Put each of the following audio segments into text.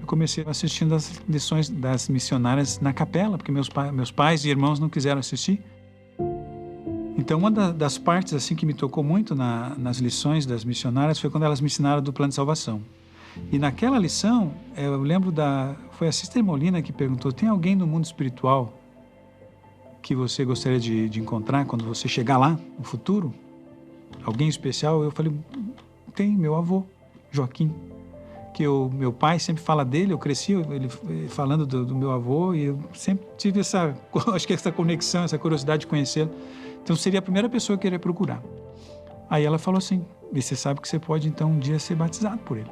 comecei assistindo as lições das missionárias na capela, porque meus pais e irmãos não quiseram assistir. Então, uma das partes assim que me tocou muito nas lições das missionárias foi quando elas me ensinaram do plano de salvação. E naquela lição, eu lembro foi a Sister Molina que perguntou: tem alguém no mundo espiritual que você gostaria de encontrar quando você chegar lá, no futuro? Alguém especial? Eu falei: tem, meu avô, Joaquim. Que meu pai sempre fala dele, eu cresci ele falando do meu avô, e eu sempre tive essa conexão, essa curiosidade de conhecê-lo. Então, seria a primeira pessoa que eu iria procurar. Aí ela falou assim: e você sabe que você pode, então, um dia ser batizado por ele.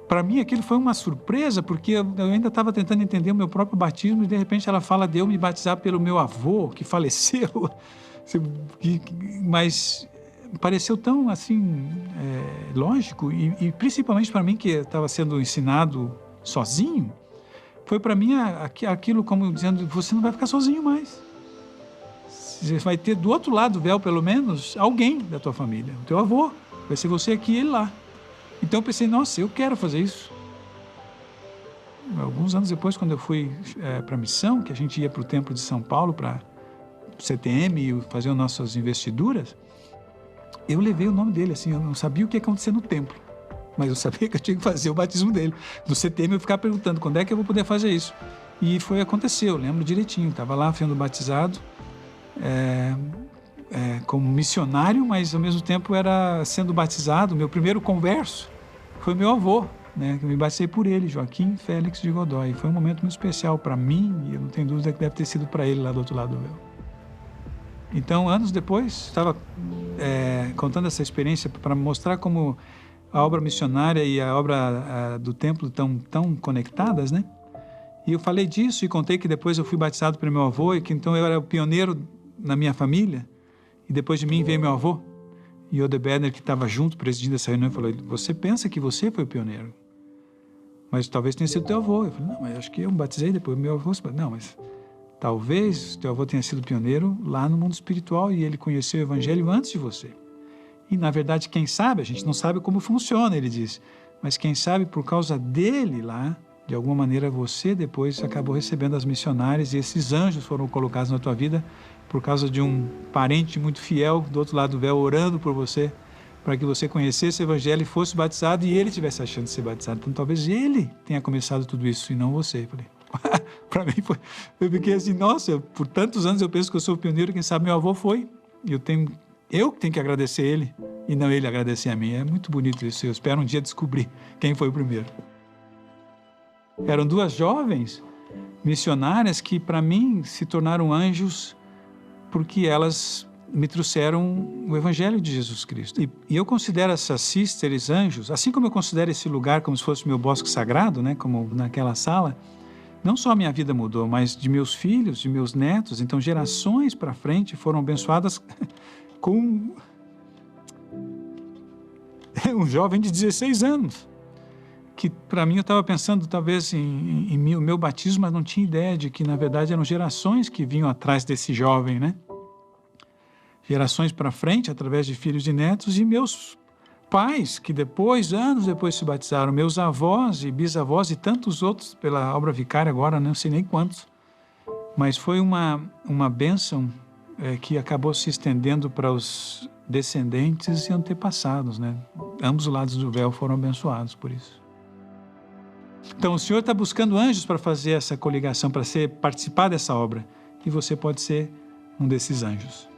Para mim, aquilo foi uma surpresa, porque eu ainda estava tentando entender o meu próprio batismo, e de repente ela fala de eu me batizar pelo meu avô, que faleceu. Mas pareceu tão, assim, lógico, e principalmente para mim, que estava sendo ensinado sozinho, foi para mim aquilo como dizendo: você não vai ficar sozinho mais. Você vai ter do outro lado do véu, pelo menos, alguém da tua família. O teu avô, vai ser você aqui e ele lá. Então eu pensei: nossa, eu quero fazer isso. Alguns anos depois, quando eu fui para a missão, que a gente ia para o Templo de São Paulo, para o CTM, e fazer as nossas investiduras, eu levei o nome dele, assim, eu não sabia o que ia acontecer no templo, mas eu sabia que eu tinha que fazer o batismo dele. No CTM eu ficava perguntando: quando é que eu vou poder fazer isso? E acontecer, eu lembro direitinho, estava lá sendo batizado, como missionário, mas ao mesmo tempo era sendo batizado. Meu primeiro converso foi meu avô, né, que eu me batizei por ele, Joaquim Félix de Godoy. Foi um momento muito especial para mim, e eu não tenho dúvida que deve ter sido para ele lá do outro lado do véu. Então, anos depois, estava contando essa experiência para mostrar como a obra missionária e a obra do templo estão tão conectadas, né? E eu falei disso e contei que depois eu fui batizado pelo meu avô, e que então eu era o pioneiro na minha família, e depois de mim veio meu avô. E o Odeberner, que estava junto, presidindo essa reunião, falou: você pensa que você foi o pioneiro, mas talvez tenha sido teu avô. Eu falei: não, mas acho que eu me batizei depois, meu avô... Não, mas talvez teu avô tenha sido pioneiro lá no mundo espiritual, e ele conheceu o evangelho antes de você. E, na verdade, quem sabe, a gente não sabe como funciona, ele diz, mas quem sabe, por causa dele lá, de alguma maneira você depois acabou recebendo as missionárias, e esses anjos foram colocados na tua vida por causa de um parente muito fiel do outro lado do véu, orando por você, para que você conhecesse o evangelho e fosse batizado, e ele tivesse a chance de ser batizado. Então, talvez ele tenha começado tudo isso e não você. Eu falei, para mim foi... Eu fiquei assim: nossa, por tantos anos eu penso que eu sou o pioneiro, quem sabe meu avô foi. E eu tenho que agradecer ele, e não ele agradecer a mim. É muito bonito isso. Eu espero um dia descobrir quem foi o primeiro. Eram duas jovens missionárias que, para mim, se tornaram anjos, porque elas me trouxeram o Evangelho de Jesus Cristo. E eu considero essas sisters anjos, assim como eu considero esse lugar como se fosse meu bosque sagrado, né, como naquela sala. Não só a minha vida mudou, mas de meus filhos, de meus netos. Então, gerações para frente foram abençoadas com um jovem de 16 anos, que para mim eu estava pensando talvez em meu batismo, mas não tinha ideia de que, na verdade, eram gerações que vinham atrás desse jovem, né? Gerações para frente, através de filhos e netos, e meus pais, que anos depois se batizaram, meus avós e bisavós e tantos outros pela obra vicária agora, não sei nem quantos. Mas foi uma bênção que acabou se estendendo para os descendentes e antepassados, né? Ambos os lados do véu foram abençoados por isso. Então, o Senhor está buscando anjos para fazer essa coligação, para participar dessa obra, e você pode ser um desses anjos.